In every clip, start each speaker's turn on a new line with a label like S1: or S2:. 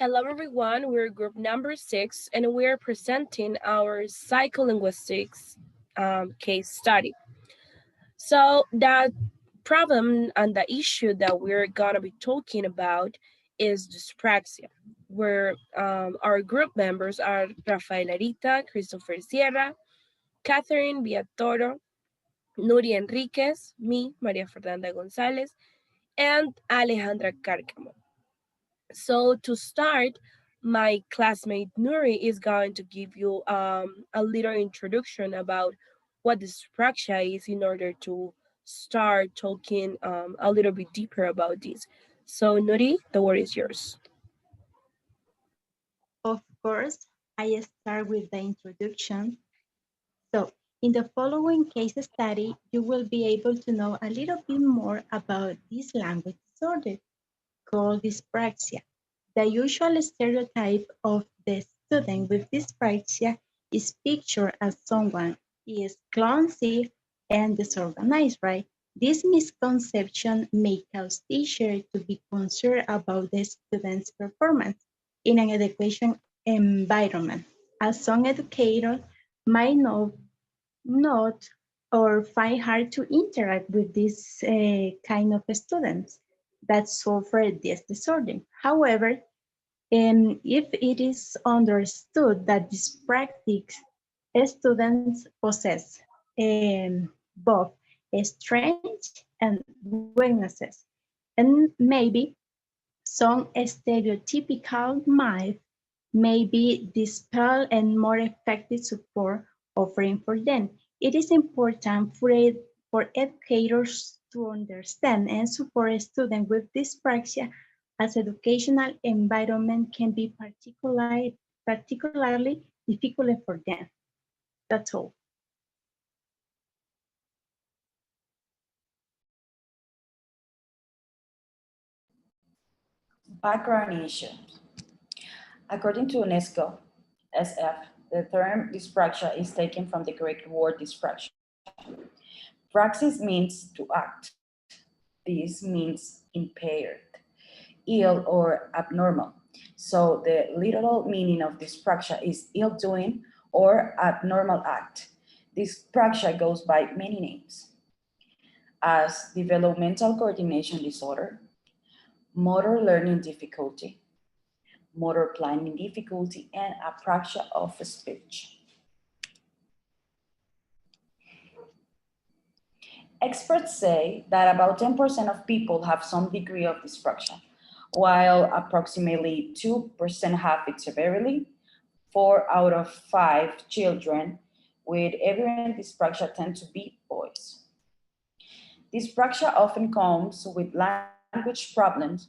S1: Hello everyone, we're group number 6 and we're presenting our psycholinguistics case study. So that problem and the issue that we're gonna be talking about is dyspraxia, where our group members are Rafael Arita, Christopher Sierra, Catherine Villatoro, Nuri Enriquez, me, Maria Fernanda Gonzalez, and Alejandra Cárcamo. So to start, my classmate Nuri is going to give you a little introduction about what dyspraxia is in order to start talking a little bit deeper about this. So Nuri, the word is yours.
S2: Of course, I start with the introduction. So, in the following case study, you will be able to know a little bit more about this language disorder called dyspraxia. The usual stereotype of the student with dyspraxia is pictured as someone is clumsy and disorganized, right? This misconception may cause teachers to be concerned about the student's performance in an education environment, as some educators might not or find hard to interact with this kind of students that suffer this disorder. However, if it is understood that this practice students possess both strengths and weaknesses, and maybe some stereotypical myths may be dispelled and more effective support offering for them. It is important for educators to understand and support students with dyspraxia as educational environment can be particularly difficult for them. That's all.
S3: Background issues. According to UNESCO, SF, the term dyspraxia is taken from the Greek word dyspraxia. Praxis means to act. This means impaired, ill, or abnormal. So the literal meaning of dyspraxia is ill-doing or abnormal act. Dyspraxia goes by many names, as developmental coordination disorder, motor learning difficulty, motor planning difficulty, and apraxia of speech. Experts say that about 10% of people have some degree of dyspraxia, while approximately 2% have it severely. 4 out of 5 children with evident dyspraxia tend to be boys. Dyspraxia often comes with language problems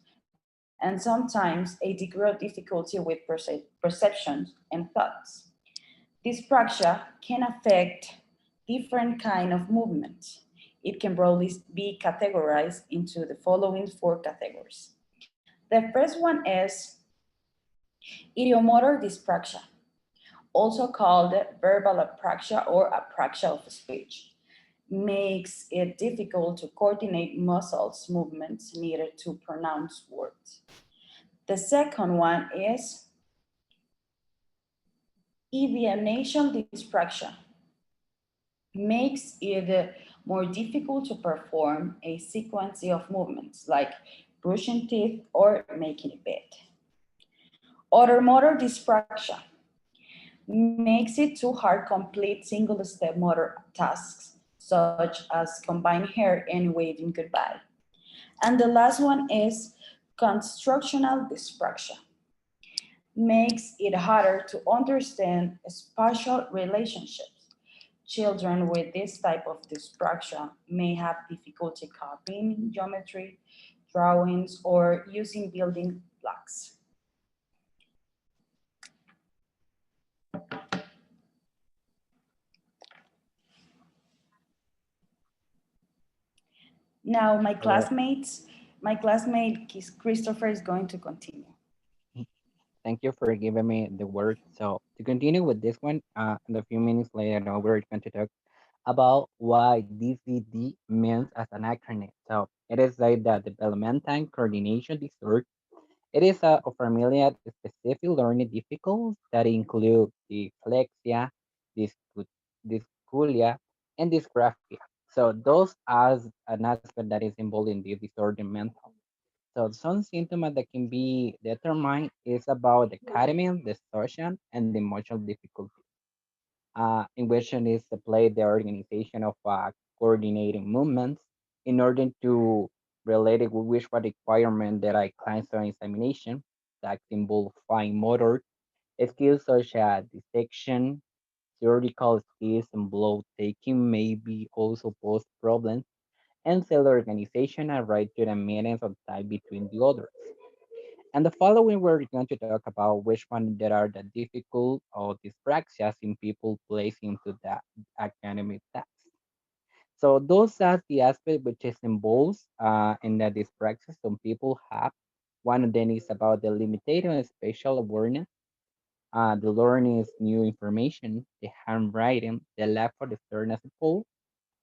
S3: and sometimes a degree of difficulty with perceptions and thoughts. Dyspraxia can affect different kind of movements. It can broadly be categorized into the following 4 categories. The first one is ideomotor dyspraxia, also called verbal apraxia or apraxia of speech. Makes it difficult to coordinate muscles movements needed to pronounce words. The second one is ideation dyspraxia. Makes it more difficult to perform a sequence of movements like brushing teeth or making a bed. Otomotor dyspraxia makes it too hard to complete single-step motor tasks, such as combine hair and waving goodbye. And the last one is constructional dyspraxia. Makes it harder to understand spatial relationships. Children with this type of dyspraxia may have difficulty copying geometry, drawings, or using building blocks. Now,
S4: Hello.
S3: my classmate Christopher is going to continue.
S4: Thank you for giving me the word. So to continue with this one, in a few minutes later, we're going to talk about why DCD means as an acronym. So it is like the developmental coordination disorder. It is a familiar specific learning difficulties that include dyslexia, dyscu- dyscalculia, and dysgraphia. So those are an aspect that is involved in this disorder mental. So some symptoms that can be determined is about the academic, the social, and the emotional difficulty. In which it is to play the organization of coordinating movements in order to relate it with which requirement that I clients on examination that involve fine motor skills such as dissection, theoretical skills, and blow taking may be also pose problems, and cell organization are right to the meetings of type between the others. And the following, we're going to talk about which one that are the difficult or dyspraxias in people placed into the academic task. So those are the aspect which is involved in the dyspraxia some people have. One of them is about the limited and spatial awareness, the learning is new information, the handwriting, the lack of external support,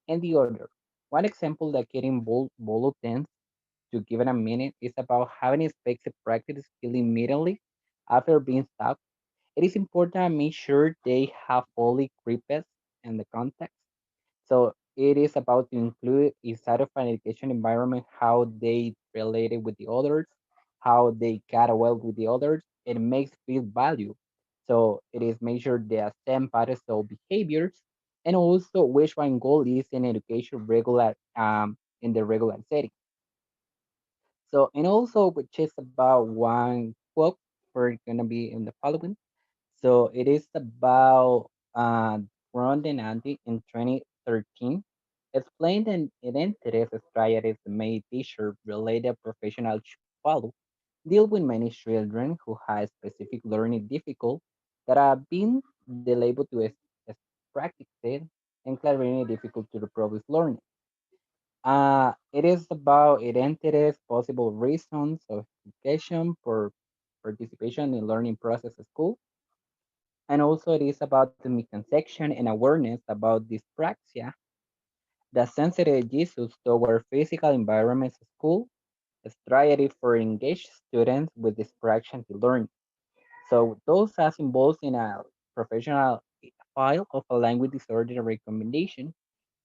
S4: and the other. One example that can involve bulletins to give it a minute is about having expected practice skill immediately after being stopped. It is important to make sure they have fully gripped in the context. So it is about to include inside of an education environment how they related with the others, how they got well with the others. It makes feel value. So it is measure the same patterns of behaviors and also which one goal is in education regular in the regular setting. So, and also, which is about one quote we're gonna be in the following. So it is about Ron and Andy in 2013. Explained an identity strategies made teacher related professional should follow. Deal with many children who have specific learning difficult that have been labeled to practice and clearly difficult to the previous learning. It is about identities, possible reasons of education for participation in learning process at school. And also it is about the misconception and awareness about dyspraxia, the sensitive Jesus toward physical environments at school, a strategy for engaged students with dyspraxia to learn. So those as involved in a professional file of a language disorder recommendation,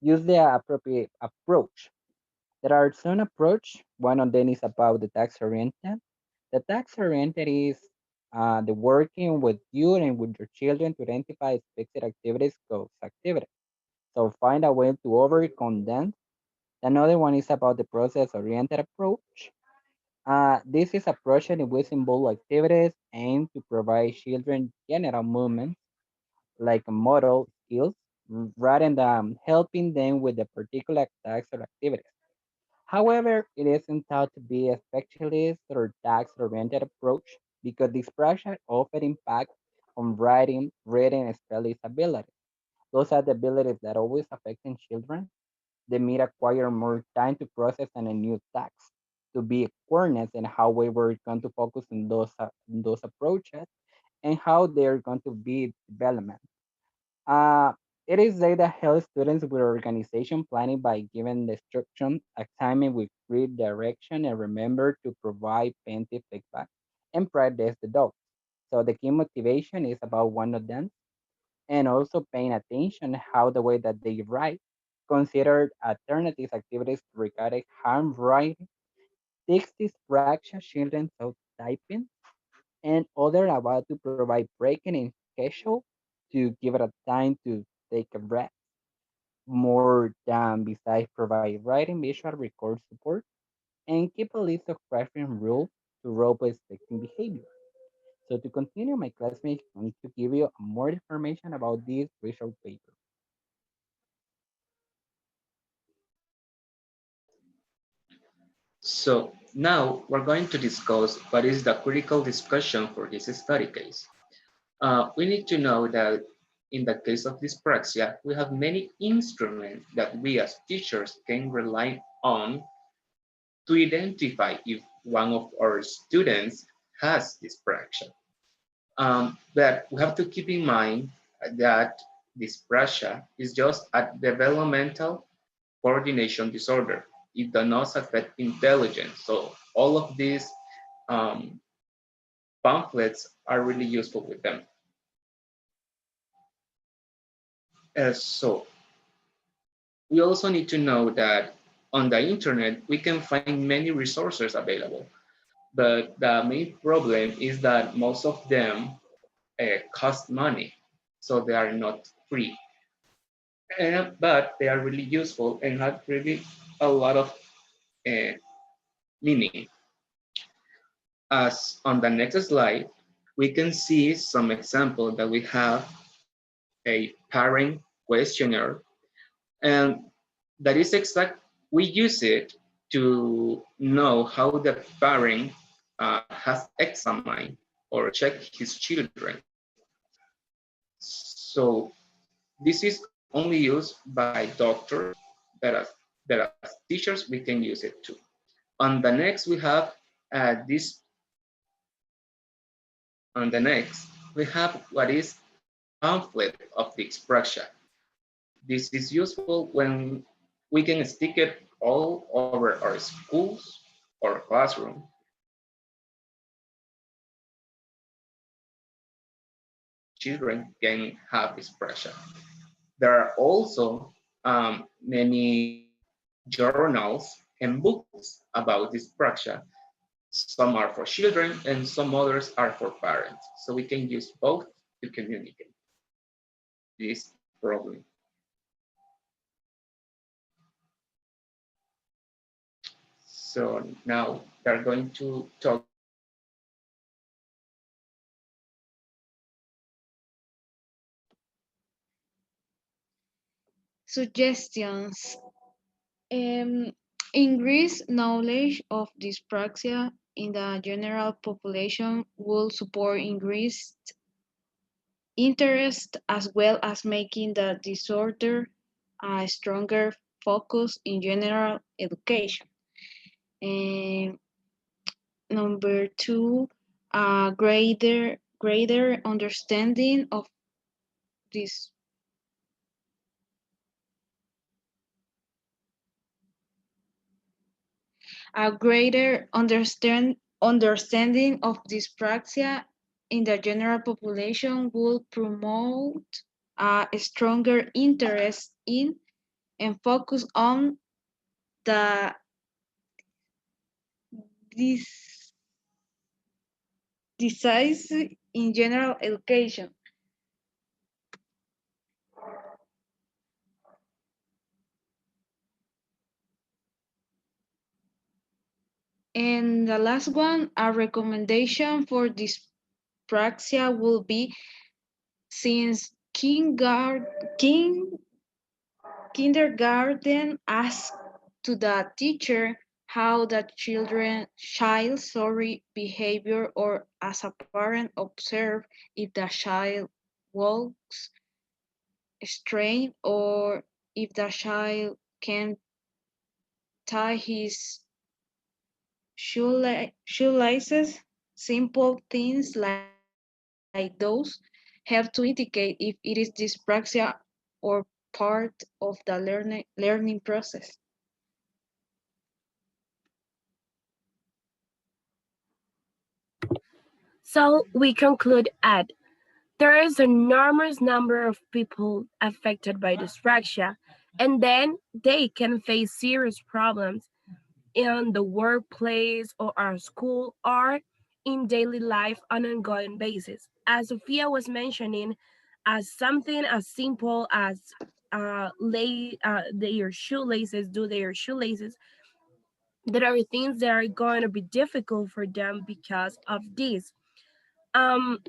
S4: use the appropriate approach. There are some approach. One of them is about the task oriented. The task oriented is the working with you and with your children to identify specific activities called activities. So find a way to overcome them. Another one is about the process oriented approach. This is approach in which involve activities aimed to provide children general movements like model skills rather than helping them with the particular tasks or activities. However, it isn't thought to be a specialist or task-oriented approach because this project often impacts on writing, reading, and spelling ability. Those are the abilities that always affecting children. They may require more time to process and a new task. To be awareness and how we were going to focus on those approaches and how they're going to be development. Uh, it is they that help students with organization planning by giving the instruction, assignment with clear direction, and remember to provide plenty feedback and practice the dogs. So the key motivation is about one of them, and also paying attention how the way that they write, consider alternative activities regarding handwriting, text distraction, children of typing, and other about to provide breaking in schedule to give it a time to take a breath more than besides provide writing, visual record support, and keep a list of preference rules to role expecting behavior. So to continue, my classmates going to give you more information about this research paper.
S5: So now we're going to discuss what is the critical discussion for this study case. We need to know that in the case of dyspraxia, we have many instruments that we as teachers can rely on to identify if one of our students has dyspraxia. But we have to keep in mind that dyspraxia is just a developmental coordination disorder. It does not affect intelligence. So all of these pamphlets are really useful with them. So we also need to know that on the internet, we can find many resources available. But the main problem is that most of them cost money, so they are not free. But they are really useful and have really a lot of uh, meaning. As on the next slide, we can see some example that we have a parent questionnaire, and that is exact. We use it to know how the parent has examined or checked his children. So this is only used by doctors, but as teachers, we can use it too. On the next, we have this. On the next, we have what is a pamphlet of the expression. This is useful when we can stick it all over our schools or classroom. Children can have expression. There are also many journals and books about dyspraxia. Some are for children and some others are for parents. So we can use both to communicate this problem. So now they're going to talk
S6: Suggestions. Um, Increased knowledge of dyspraxia in the general population will support increased interest as well as making the disorder a stronger focus in general education. And number two, a greater understanding of this a greater understanding of dyspraxia in the general population will promote a stronger interest in and focus on the this disease in general education. And the last one, a recommendation for dyspraxia will be since kindergarten ask to the teacher how the child behavior or as a parent observe if the child walks straight or if the child can tie his shoelaces. Simple things like those help to indicate if it is dyspraxia or part of the learning process.
S1: So we conclude at there is an enormous number of people affected by dyspraxia, and then they can face serious problems in the workplace or our school or in daily life on an ongoing basis. As Sophia was mentioning, as something as simple as their shoelaces, do their shoelaces, there are things that are going to be difficult for them because of this. Um,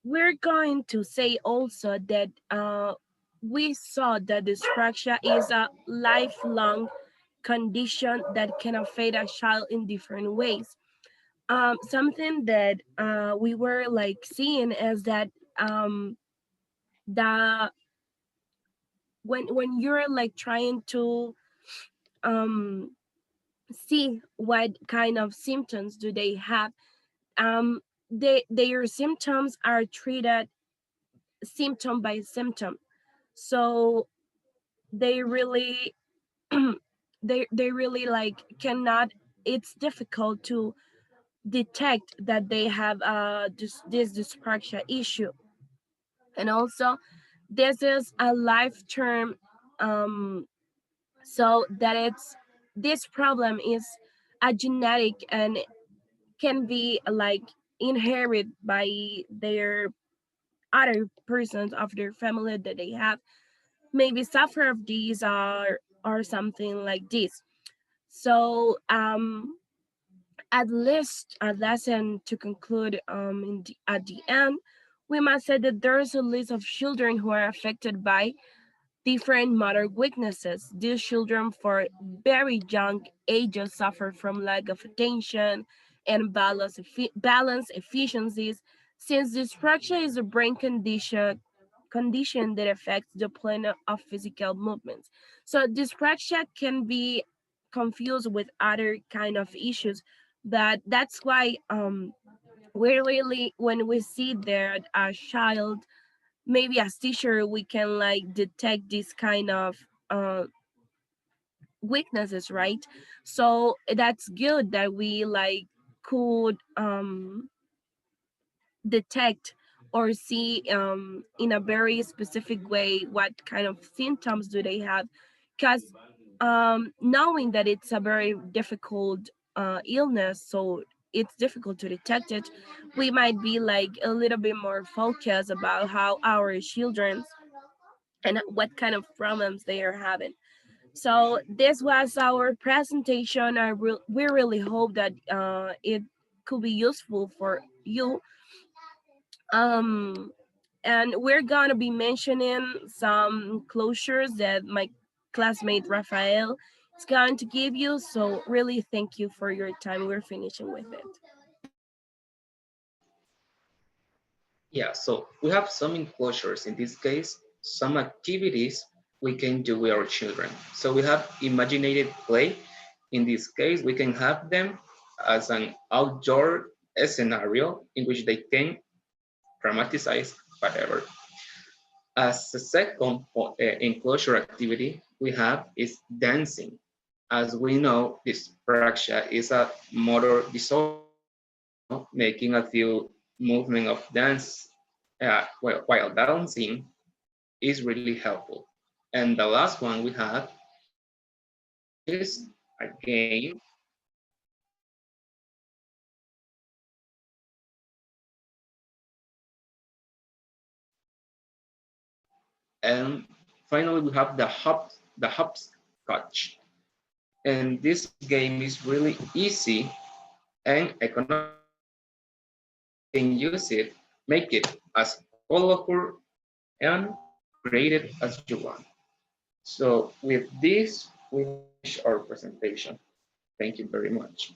S1: we're going to say also that we saw that dyspraxia is a lifelong condition that can affect a child in different ways. Something that we were like seeing is that the when you're like trying to um, see what kind of symptoms do they have, their symptoms are treated symptom by symptom. So they really they really like cannot, it's difficult to detect that they have this dyspraxia issue. And also, this is a life term, um, so that it's this problem is a genetic and can be like inherited by their other persons of their family that they have maybe suffer of these or something like this. So at least a lesson to conclude at the end, we must say that there is a list of children who are affected by different motor weaknesses. These children for very young ages suffer from lack of attention and balance efficiencies, since dyspraxia is a brain condition that affects the plan of physical movements. So dyspraxia can be confused with other kind of issues, but that's why we really when we see that a child, maybe as teacher we can like detect this kind of uh, weaknesses, right? So that's good that we like could detect or see in a very specific way what kind of symptoms do they have, because knowing that it's a very difficult illness, so it's difficult to detect it, we might be like a little bit more focused about how our children and what kind of problems they are having. So this was our presentation. We really hope that it could be useful for you. Um, and we're gonna be mentioning some closures that my classmate Rafael is going to give you. So really, thank you for your time. We're finishing with it.
S5: Yeah, so we have some enclosures. In this case, some activities we can do with our children. So we have imaginated play. In this case, we can have them as an outdoor scenario in which they can dramatize whatever. As a second enclosure activity we have is dancing. As we know, dyspraxia is a motor disorder, so making a few movement of dance while dancing is really helpful. And the last one we have is a game. And finally, we have the hopscotch. And this game is really easy and economical. You can use it, make it as colorful and creative as you want. So with this, we finish our presentation. Thank you very much.